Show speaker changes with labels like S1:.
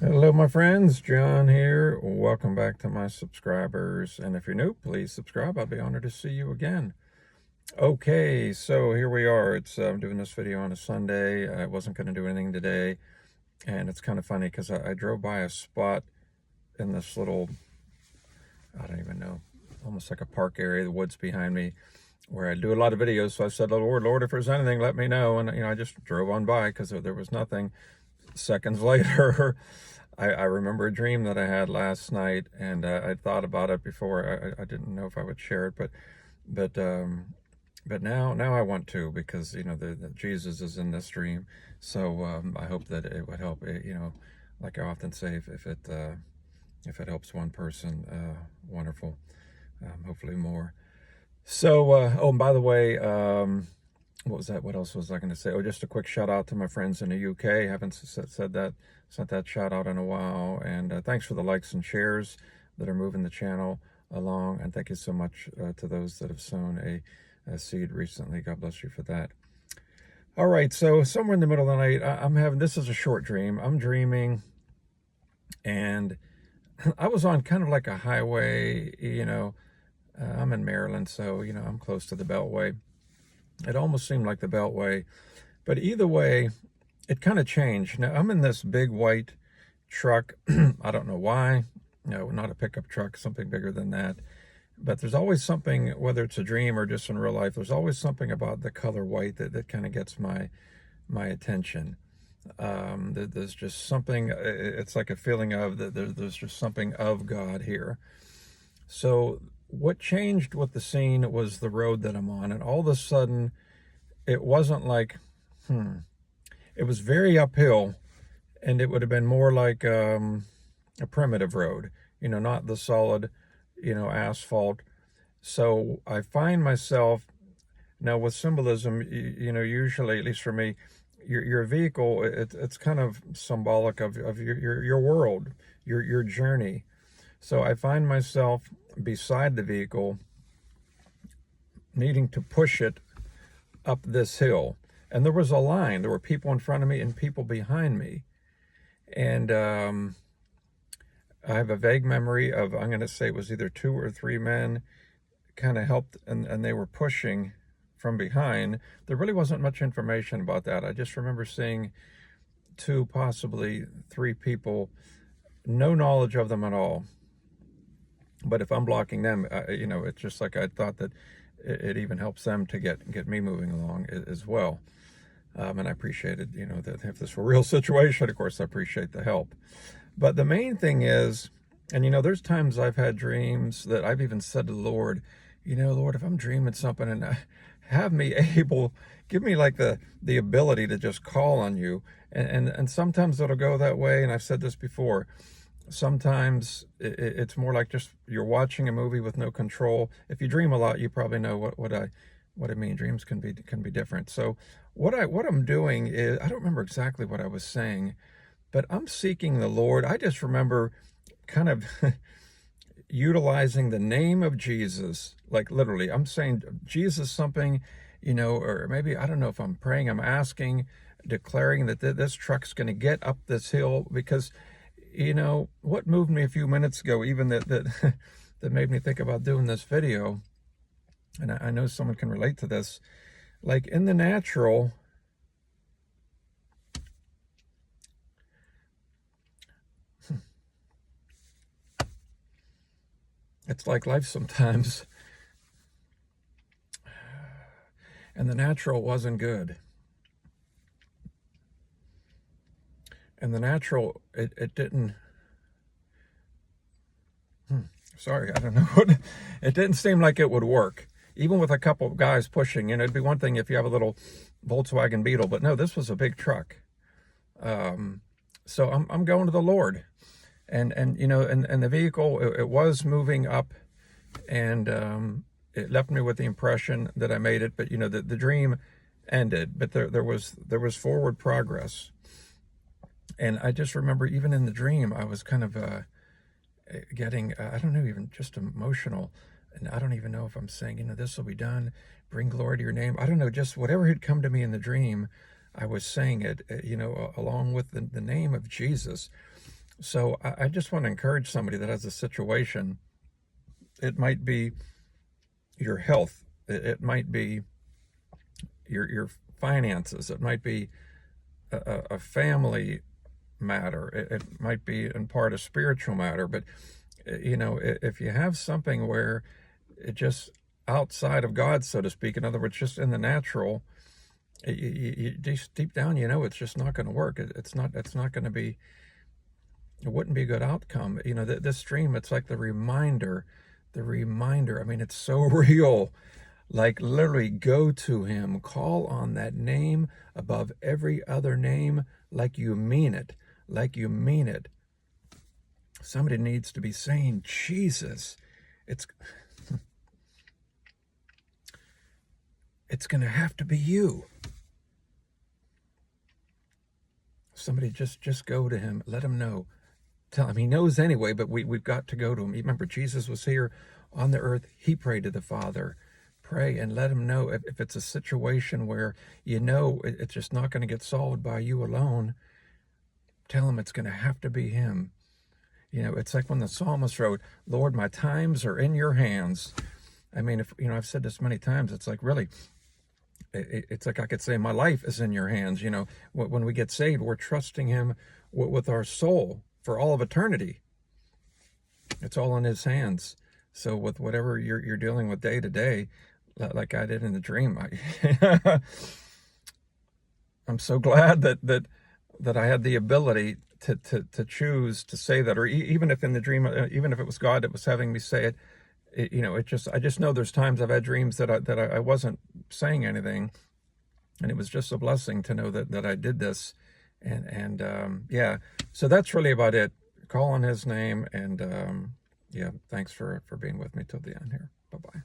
S1: Hello, my friends. John here. Welcome back to my subscribers. And if you're new, please subscribe. I'd be honored to see you again. Okay, so here we are. I'm doing this video on a Sunday. I wasn't going to do anything today. And it's kind of funny because I drove by a spot in this little, I don't even know, almost like a park area, the woods behind me, where I do a lot of videos. So I said, Lord, if there's anything, let me know. And, I just drove on by because there was nothing. Seconds later, I remember a dream that I had last night, and I thought about it before. I didn't know if I would share it, but now I want to, because the Jesus is in this dream. So I hope that it would help. Like I often say, if it helps one person, wonderful. Hopefully more. So oh, and by the way, what was that? What else was I going to say? Oh, just a quick shout out to my friends in the UK. Haven't sent that shout out in a while. And thanks for the likes and shares that are moving the channel along. And thank you so much to those that have sown a seed recently. God bless you for that. All right, so somewhere in the middle of the night, this is a short dream. I'm dreaming, and I was on kind of like a highway. I'm in Maryland, so I'm close to the Beltway. It almost seemed like the Beltway, but either way, it kind of changed. Now, I'm in this big white truck. I don't know why. No, not a pickup truck, something bigger than that. But there's always something, whether it's a dream or just in real life, there's always something about the color white that kind of gets my attention. There's just something, it's like a feeling of that there's just something of God here. So what changed with the scene was the road that I'm on, and all of a sudden it wasn't like it was very uphill, and it would have been more like a primitive road, not the solid asphalt. So I find myself now with symbolism, usually, at least for me, your vehicle, it's kind of symbolic of your world, your journey. So I find myself beside the vehicle, needing to push it up this hill. And there was a line. There were people in front of me and people behind me. And I have a vague memory of, I'm going to say it was either 2 or 3 men kind of helped, and they were pushing from behind. There really wasn't much information about that. I just remember seeing 2, possibly 3 people, no knowledge of them at all. But if I'm blocking them, it's just like I thought that it even helps them to get me moving along as well. And I appreciated, that if this were a real situation, of course, I appreciate the help. But the main thing is, and there's times I've had dreams that I've even said to the Lord, Lord, if I'm dreaming something, and have me give me like the ability to just call on you. And sometimes it'll go that way. And I've said this before. Sometimes it's more like just you're watching a movie with no control. If you dream a lot, you probably know what I mean. Dreams can be different. So what I'm doing is, I don't remember exactly what I was saying, but I'm seeking the Lord. I just remember kind of utilizing the name of Jesus, like literally. I'm saying Jesus something, or maybe, I don't know if I'm praying, I'm asking, declaring that this truck's going to get up this hill, because what moved me a few minutes ago, even that made me think about doing this video, and I know someone can relate to this, like in the natural, it's like life sometimes, and the natural wasn't good. And the natural, it didn't, sorry, I don't know what, it didn't seem like it would work. Even with a couple of guys pushing, it'd be one thing if you have a little Volkswagen Beetle, but no, this was a big truck. So I'm going to the Lord, and the vehicle, it was moving up, and it left me with the impression that I made it, but the dream ended, but there was forward progress. And I just remember, even in the dream, I was kind of getting, I don't know, even just emotional. And I don't even know if I'm saying, this will be done, bring glory to your name. I don't know, just whatever had come to me in the dream, I was saying it, along with the name of Jesus. So I just want to encourage somebody that has a situation. It might be your health. It might be your finances. It might be a family matter. It might be in part a spiritual matter. But, if you have something where it just outside of God, so to speak, in other words, just in the natural, you just deep down, it's just not going to work. It's not going to be, it wouldn't be a good outcome. This dream, it's like the reminder. I mean, it's so real. Like, literally, go to him, call on that name above every other name, like you mean it. Like you mean it. Somebody needs to be saying Jesus. It's going to have to be you. Somebody just go to him. Let him know. Tell him. He knows anyway, but we've got to go to him. Remember, Jesus was here on the earth. He prayed to the Father. Pray and let him know if it's a situation where it's just not going to get solved by you alone. Tell him it's going to have to be him. It's like when the psalmist wrote, Lord, my times are in your hands. I mean, if I've said this many times, it's like, really, it's like I could say my life is in your hands. When we get saved, we're trusting him with our soul for all of eternity. It's all in his hands. So with whatever you're dealing with day to day, like I did in the dream, I'm so glad that I had the ability to choose to say that, or even if in the dream, even if it was God that was having me say it, I just know there's times I've had dreams that I wasn't saying anything, and it was just a blessing to know that I did this, and yeah. So that's really about it. Call on his name, and yeah. Thanks for being with me till the end here. Bye bye.